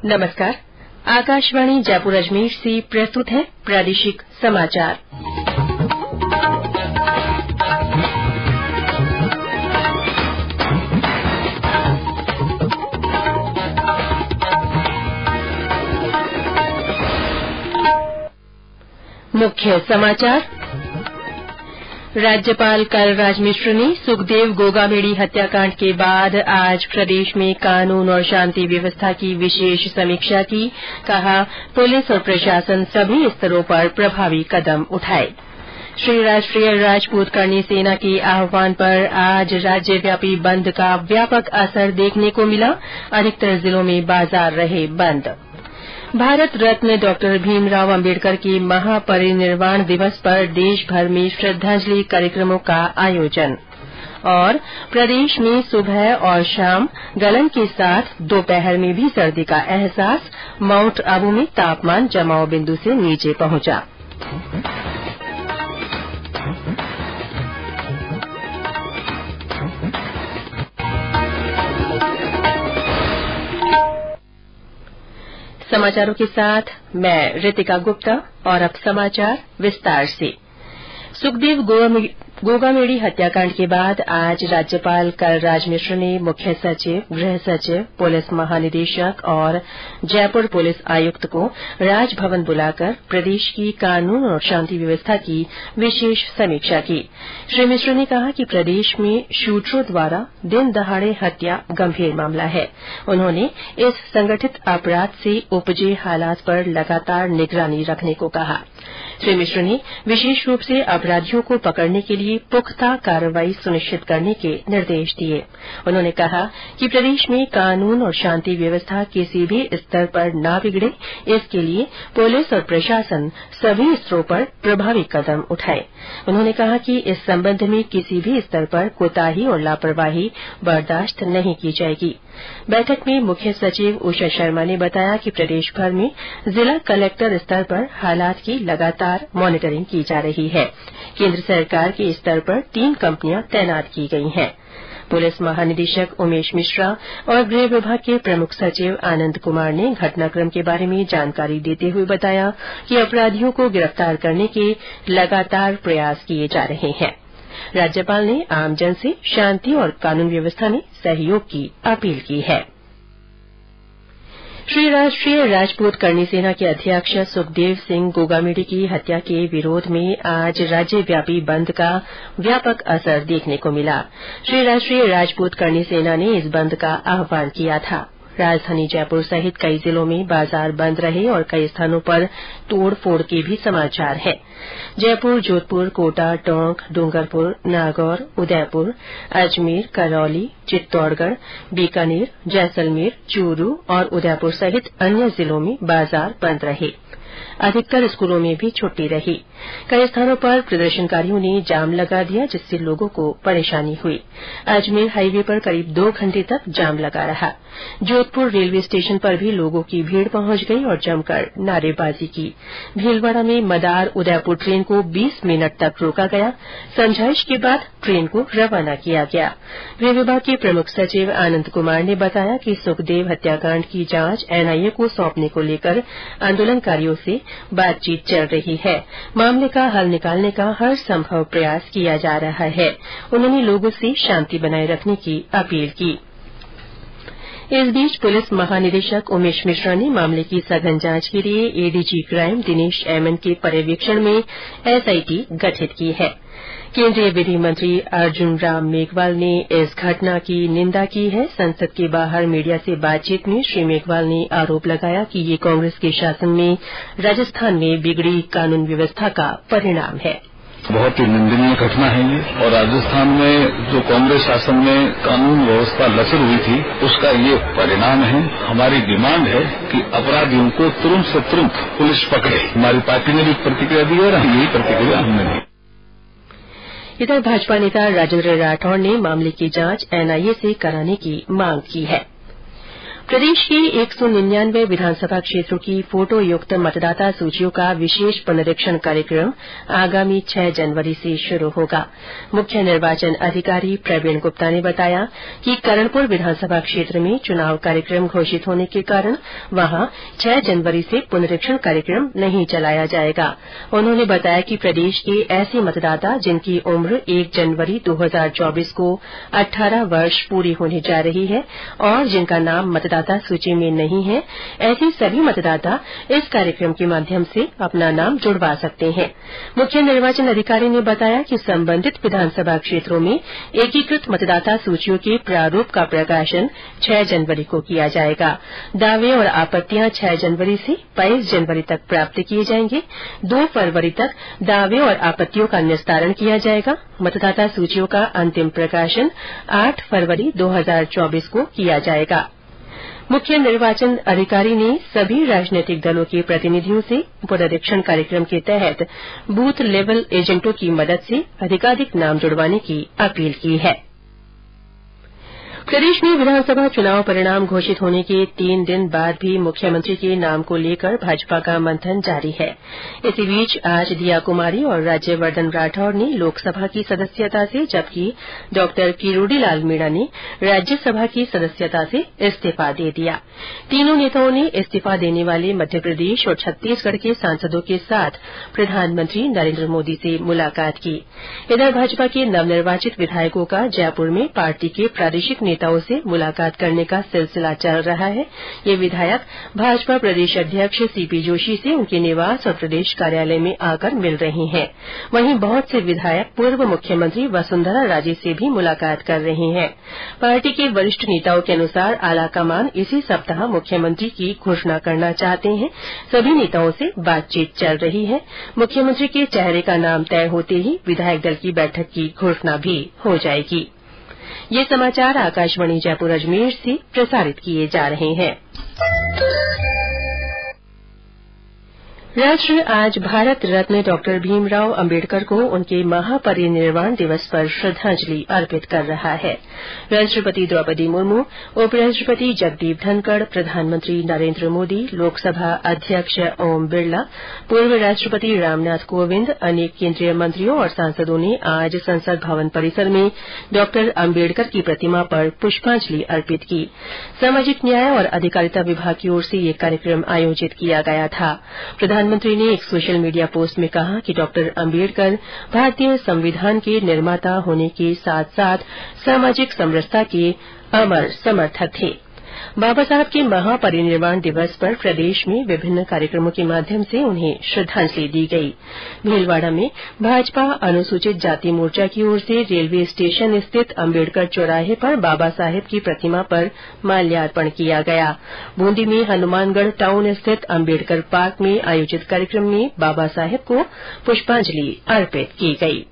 नमस्कार। आकाशवाणी जयपुर अजमेर से प्रस्तुत है प्रादेशिक समाचार। मुख्य समाचार। राज्यपाल कलराज मिश्र ने सुखदेव गोगामेडी हत्याकांड के बाद आज प्रदेश में कानून और शांति व्यवस्था की विशेष समीक्षा की। कहा, पुलिस और प्रशासन सभी स्तरों पर प्रभावी कदम उठाए। श्री राष्ट्रीय राजपूत करनी सेना के आह्वान पर आज राज्यव्यापी बंद का व्यापक असर देखने को मिला। अधिकतर जिलों में बाजार रहे बंद। भारत रत्न डॉ भीमराव अम्बेडकर के महापरिनिर्वाण दिवस पर देशभर में श्रद्धांजलि कार्यक्रमों का आयोजन। और प्रदेश में सुबह और शाम गलन के साथ दोपहर में भी सर्दी का एहसास। माउंट आबू में तापमान जमाव बिंदु से नीचे पहुंचा। समाचारों के साथ मैं रितिका गुप्ता। और अब समाचार विस्तार से। सुखदेव गोगामेडी हत्याकांड के बाद आज राज्यपाल कलराज मिश्र ने मुख्य सचिव, गृह सचिव, पुलिस महानिदेशक और जयपुर पुलिस आयुक्त को राजभवन बुलाकर प्रदेश की कानून और शांति व्यवस्था की विशेष समीक्षा की। श्री मिश्र ने कहा कि प्रदेश में शूटरों द्वारा दिन दहाड़े हत्या गंभीर मामला है। उन्होंने इस संगठित अपराध से उपजे हालात पर लगातार निगरानी रखने को कहा। श्री मिश्र ने विशेष रूप से अपराधियों को पकड़ने के लिए पुख्ता कार्रवाई सुनिश्चित करने के निर्देश दिए। उन्होंने कहा कि प्रदेश में कानून और शांति व्यवस्था किसी भी स्तर पर न बिगड़े, इसके लिए पुलिस और प्रशासन सभी स्तरों पर प्रभावी कदम उठाए। उन्होंने कहा कि इस संबंध में किसी भी स्तर पर कोताही और लापरवाही बर्दाश्त नहीं की जाएगी। बैठक में मुख्य सचिव उषा शर्मा ने बताया कि प्रदेश भर में जिला कलेक्टर स्तर पर हालात की लगातार मॉनिटरिंग की जा रही है। केंद्र सरकार के स्तर पर 3 कंपनियां तैनात की गई हैं। पुलिस महानिदेशक उमेश मिश्रा और गृह विभाग के प्रमुख सचिव आनंद कुमार ने घटनाक्रम के बारे में जानकारी देते हुए बताया कि अपराधियों को गिरफ्तार करने के लगातार प्रयास किए जा रहे हैं। राज्यपाल ने आमजन से शांति और कानून व्यवस्था में सहयोग की अपील की है। श्री राष्ट्रीय राजपूत करनी सेना के अध्यक्ष सुखदेव सिंह गोगामेडी की हत्या के विरोध में आज राज्यव्यापी बंद का व्यापक असर देखने को मिला। श्री राष्ट्रीय राजपूत करनी सेना ने इस बंद का आह्वान किया था। राजधानी जयपुर सहित कई जिलों में बाजार बंद रहे और कई स्थानों पर तोड़-फोड़ के भी समाचार हैं। जयपुर, जोधपुर, कोटा, टोंक, डूंगरपुर, नागौर, उदयपुर, अजमेर, करौली, चित्तौड़गढ़, बीकानेर, जैसलमेर, चूरू और उदयपुर सहित अन्य जिलों में बाजार बंद रहे। अधिकतर स्कूलों में भी छुट्टी रही। कई स्थानों पर प्रदर्शनकारियों ने जाम लगा दिया, जिससे लोगों को परेशानी हुई। अजमेर हाईवे पर करीब 2 घंटे तक जाम लगा रहा। जोधपुर रेलवे स्टेशन पर भी लोगों की भीड़ पहुंच गई और जमकर नारेबाजी की। भीलवाड़ा में मदार उदयपुर ट्रेन को 20 मिनट तक रोका गया। समझाइश के बाद ट्रेन को रवाना किया गया। गृह विभाग के प्रमुख सचिव आनंद कुमार ने बताया कि सुखदेव हत्याकांड की जांच एनआईए को सौंपने को लेकर आंदोलनकारियों से बातचीत चल रही है। मामले का हल निकालने का हर संभव प्रयास किया जा रहा है। उन्होंने लोगों से शांति बनाए रखने की अपील की। इस बीच पुलिस महानिदेशक उमेश मिश्रा ने मामले की सघन जांच के लिए एडीजी क्राइम दिनेश एमएन के पर्यवेक्षण में एसआईटी गठित की है। केंद्रीय विधि मंत्री अर्जुन राम मेघवाल ने इस घटना की निंदा की है। संसद के बाहर मीडिया से बातचीत में श्री मेघवाल ने आरोप लगाया कि ये कांग्रेस के शासन में राजस्थान में बिगड़ी कानून व्यवस्था का परिणाम है। बहुत ही निंदनीय घटना है ये, और राजस्थान में जो कांग्रेस शासन में कानून व्यवस्था लचर हुई थी, उसका ये परिणाम है। हमारी डिमांड है कि अपराधियों को तुरंत से तुरंत पुलिस पकड़े। हमारी पार्टी ने भी प्रतिक्रिया दी और यही प्रतिक्रिया हमने दी। इधर भाजपा नेता राजेंद्र राठौड़ ने मामले की जांच एनआईए से कराने की मांग की है। प्रदेश के 199 विधानसभा क्षेत्रों की फोटोयुक्त मतदाता सूचियों का विशेष पुनरीक्षण कार्यक्रम आगामी 6 जनवरी से शुरू होगा। मुख्य निर्वाचन अधिकारी प्रवीण गुप्ता ने बताया कि करणपुर विधानसभा क्षेत्र में चुनाव कार्यक्रम घोषित होने के कारण वहां 6 जनवरी से पुनरीक्षण कार्यक्रम नहीं चलाया जाएगा। उन्होंने बताया कि प्रदेश के ऐसे मतदाता जिनकी उम्र 1 जनवरी 2024 को 18 वर्ष पूरी होने जा रही है और जिनका नाम मतदाता सूची में नहीं है, ऐसे सभी मतदाता इस कार्यक्रम के माध्यम से अपना नाम जुड़वा सकते हैं। मुख्य निर्वाचन अधिकारी ने बताया कि संबंधित विधानसभा क्षेत्रों में एकीकृत मतदाता सूचियों के प्रारूप का प्रकाशन 6 जनवरी को किया जाएगा। दावे और आपत्तियां 6 जनवरी से 22 जनवरी तक प्राप्त किए जाएंगे। 2 फरवरी तक दावे और आपत्तियों का निस्तारण किया जाएगा। मतदाता सूचियों का अंतिम प्रकाशन 8 फरवरी 2024 को किया जाएगा। मुख्य निर्वाचन अधिकारी ने सभी राजनीतिक दलों के प्रतिनिधियों से पुनरीक्षण कार्यक्रम के तहत बूथ लेवल एजेंटों की मदद से अधिकाधिक नाम जुड़वाने की अपील की है। प्रदेश में विधानसभा चुनाव परिणाम घोषित होने के 3 दिन बाद भी मुख्यमंत्री के नाम को लेकर भाजपा का मंथन जारी है। इसी बीच आज दिया कुमारी और राज्यवर्धन राठौड़ ने लोकसभा की सदस्यता से, जबकि डॉ किरोड़ीलाल मीणा ने राज्यसभा की सदस्यता से इस्तीफा दे दिया। तीनों नेताओं ने इस्तीफा देने वाले मध्यप्रदेश और छत्तीसगढ़ के सांसदों के साथ प्रधानमंत्री नरेन्द्र मोदी से मुलाकात की। इधर भाजपा के नवनिर्वाचित विधायकों का जयपुर में पार्टी के प्रादेशिक नेताओं से मुलाकात करने का सिलसिला चल रहा है। ये विधायक भाजपा प्रदेश अध्यक्ष सीपी जोशी से उनके निवास और प्रदेश कार्यालय में आकर मिल रहे हैं। वहीं बहुत से विधायक पूर्व मुख्यमंत्री वसुंधरा राजे से भी मुलाकात कर रहे हैं। पार्टी के वरिष्ठ नेताओं के अनुसार आलाकमान इसी सप्ताह मुख्यमंत्री की घोषणा करना चाहते हैं। सभी नेताओं से बातचीत चल रही है। मुख्यमंत्री के चेहरे का नाम तय होते ही विधायक दल की बैठक की घोषणा भी हो जाएगी। ये समाचार आकाशवाणी जयपुर अजमेर से प्रसारित किए जा रहे हैं। राष्ट्र आज भारत रत्न डॉ भीमराव अम्बेडकर को उनके महापरिनिर्वाण दिवस पर श्रद्धांजलि अर्पित कर रहा है। राष्ट्रपति द्रौपदी मुर्मू, उपराष्ट्रपति जगदीप धनखड़, प्रधानमंत्री नरेन्द्र मोदी, लोकसभा अध्यक्ष ओम बिरला, पूर्व राष्ट्रपति रामनाथ कोविंद, अनेक केन्द्रीय मंत्रियों और सांसदों ने आज संसद भवन परिसर में डॉ अम्बेडकर की प्रतिमा पर पुष्पांजलि अर्पित की। सामाजिक न्याय और अधिकारिता विभाग की ओर से यह कार्यक्रम आयोजित किया गया था। प्रधानमंत्री ने एक सोशल मीडिया पोस्ट में कहा कि डॉ अम्बेडकर भारतीय संविधान के निर्माता होने के साथ साथ सामाजिक समरसता के अमर समर्थक थे। बाबा साहब के महापरिनिर्वाण दिवस पर प्रदेश में विभिन्न कार्यक्रमों के माध्यम से उन्हें श्रद्धांजलि दी गई। भीलवाड़ा में भाजपा अनुसूचित जाति मोर्चा की ओर से रेलवे स्टेशन स्थित अम्बेडकर चौराहे पर बाबा साहेब की प्रतिमा पर माल्यार्पण किया गया। बूंदी में हनुमानगढ़ टाउन स्थित अम्बेडकर पार्क में आयोजित कार्यक्रम में बाबा साहेब को पुष्पांजलि अर्पित की गई।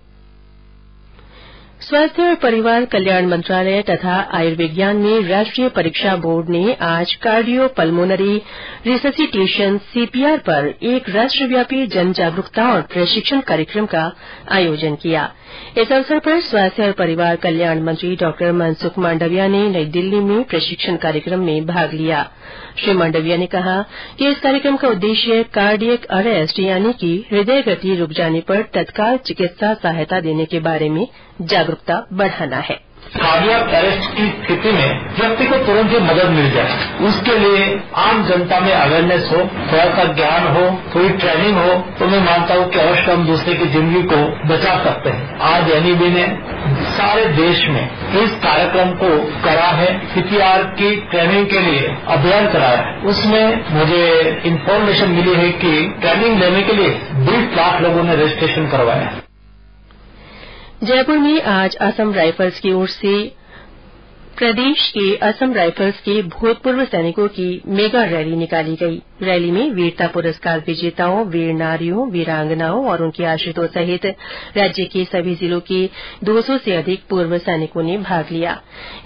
स्वास्थ्य और परिवार कल्याण मंत्रालय तथा आयुर्विज्ञान में राष्ट्रीय परीक्षा बोर्ड ने आज कार्डियो पल्मोनरी रिससिटेशन सीपीआर पर एक राष्ट्रव्यापी जन जागरूकता और प्रशिक्षण कार्यक्रम का आयोजन किया। इस अवसर पर स्वास्थ्य और परिवार कल्याण मंत्री डॉ मनसुख मांडविया ने नई दिल्ली में प्रशिक्षण कार्यक्रम में भाग लिया। श्री मांडविया ने कहा कि इस कार्यक्रम का उद्देश्य कार्डियक अरेस्ट यानी कि हृदय गति रुक जाने पर तत्काल चिकित्सा सहायता देने के बारे में जागरूकता बढ़ाना है। कार्डियक अरेस्ट की स्थिति में व्यक्ति को तुरंत ही मदद मिल जाए, उसके लिए आम जनता में अवेयरनेस हो, थोड़ा सा ज्ञान हो, थोड़ी ट्रेनिंग हो, तो मैं मानता हूँ कि अवश्य हम दूसरे की जिंदगी को बचा सकते हैं। आज एनईबी ने सारे देश में इस कार्यक्रम को करा है, सीपीआर की ट्रेनिंग के लिए अभियान कराया है। उसमें मुझे इन्फॉर्मेशन मिली है कि ट्रेनिंग लेने के लिए 20 लाख लोगों ने रजिस्ट्रेशन करवाया है। जयपुर में आज असम राइफल्स की ओर से प्रदेश के असम राइफल्स के भूतपूर्व सैनिकों की मेगा रैली निकाली गई। रैली में वीरता पुरस्कार विजेताओं, वीर नारियों, वीरांगनाओं और उनके आश्रितों सहित राज्य के सभी जिलों के 200 से अधिक पूर्व सैनिकों ने भाग लिया।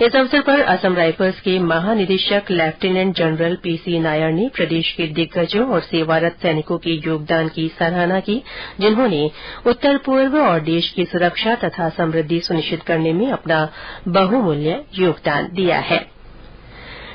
इस अवसर पर असम राइफल्स के महानिदेशक लेफ्टिनेंट जनरल पीसी नायर ने प्रदेश के दिग्गजों और सेवारत सैनिकों के योगदान की सराहना की, जिन्होंने उत्तर पूर्व और देश की सुरक्षा तथा समृद्धि सुनिश्चित करने में अपना बहुमूल्य योगदान दिया है।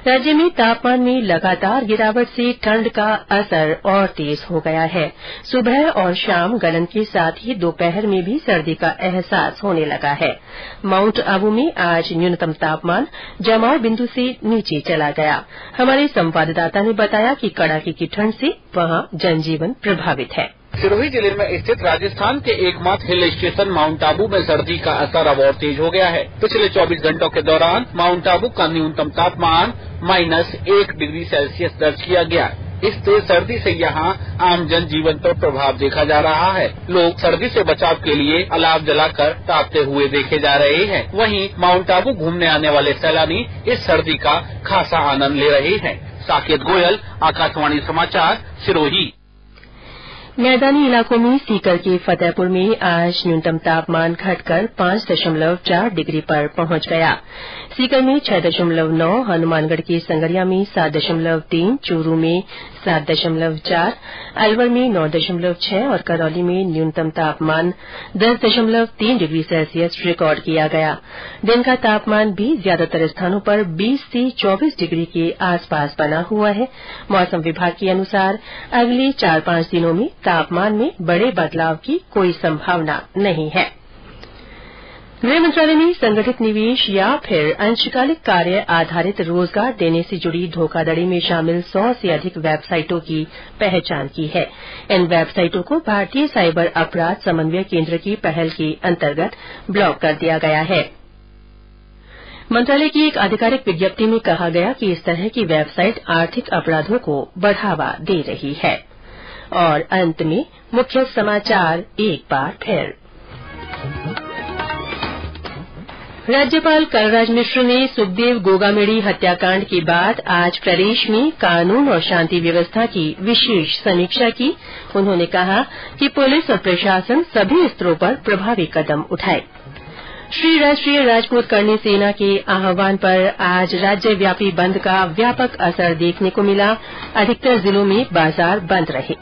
राज्य में तापमान में लगातार गिरावट से ठंड का असर और तेज हो गया है। सुबह और शाम गलन के साथ ही दोपहर में भी सर्दी का एहसास होने लगा है। माउंट आबू में आज न्यूनतम तापमान जमाव बिंदु से नीचे चला गया। हमारे संवाददाता ने बताया कि कड़ाके की ठंड से वहां जनजीवन प्रभावित है। सिरोही जिले में स्थित राजस्थान के एकमात्र हिल स्टेशन माउंट आबू में सर्दी का असर अब और तेज हो गया है। पिछले 24 घंटों के दौरान माउंट आबू का न्यूनतम तापमान -1 डिग्री सेल्सियस दर्ज किया गया। इस तेज सर्दी से यहाँ आम जनजीवन पर प्रभाव देखा जा रहा है। लोग सर्दी से बचाव के लिए अलाव जलाकर तापते हुए देखे जा रहे हैं। वहीं माउंट आबू घूमने आने वाले सैलानी इस सर्दी का खासा आनंद ले रहे हैं। साकेत गोयल, आकाशवाणी समाचार, सिरोही। मैदानी इलाकों में सीकर के फतेहपुर में आज न्यूनतम तापमान घटकर 5.4 डिग्री पर पहुंच गया। सीकर में 6.9, हनुमानगढ़ के संगरिया में 7.3, चूरू में 7.4, अलवर में 9.6 और करौली में न्यूनतम तापमान 10.3 डिग्री सेल्सियस रिकॉर्ड किया गया। दिन का तापमान भी ज्यादातर स्थानों पर 20 से 24 डिग्री के आसपास बना हुआ है। मौसम विभाग के अनुसार अगले 4-5 दिनों में तापमान में बड़े बदलाव की कोई संभावना नहीं है। गृह मंत्रालय ने संगठित निवेश या फिर अंशकालिक कार्य आधारित रोजगार देने से जुड़ी धोखाधड़ी में शामिल 100 से अधिक वेबसाइटों की पहचान की है। इन वेबसाइटों को भारतीय साइबर अपराध समन्वय केंद्र की पहल के अंतर्गत ब्लॉक कर दिया गया है। मंत्रालय की एक आधिकारिक विज्ञप्ति में कहा गया कि इस तरह की वेबसाइट आर्थिक अपराधों को बढ़ावा दे रही है। और अंत में मुख्य समाचार एक बार फिर। राज्यपाल कलराज मिश्र ने सुखदेव गोगामेडी हत्याकांड के बाद आज प्रदेश में कानून और शांति व्यवस्था की विशेष समीक्षा की। उन्होंने कहा कि पुलिस और प्रशासन सभी स्तरों पर प्रभावी कदम उठाए। श्री राष्ट्रीय राजपूत करणी सेना के आह्वान पर आज राज्यव्यापी बंद का व्यापक असर देखने को मिला। अधिकतर जिलों में बाजार बंद रहे।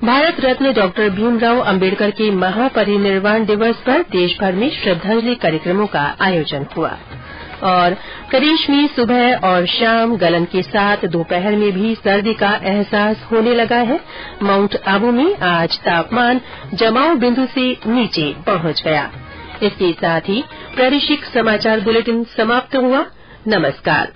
भारत रत्न डॉक्टर भीमराव अंबेडकर के महापरिनिर्वाण दिवस पर देशभर में श्रद्धांजलि कार्यक्रमों का आयोजन हुआ। और प्रदेश में सुबह और शाम गलन के साथ दोपहर में भी सर्दी का एहसास होने लगा है। माउंट आबू में आज तापमान जमाव बिंदु से नीचे पहुंच गया। इसके साथ ही प्रादेशिक समाचार बुलेटिन समाप्त हुआ। नमस्कार।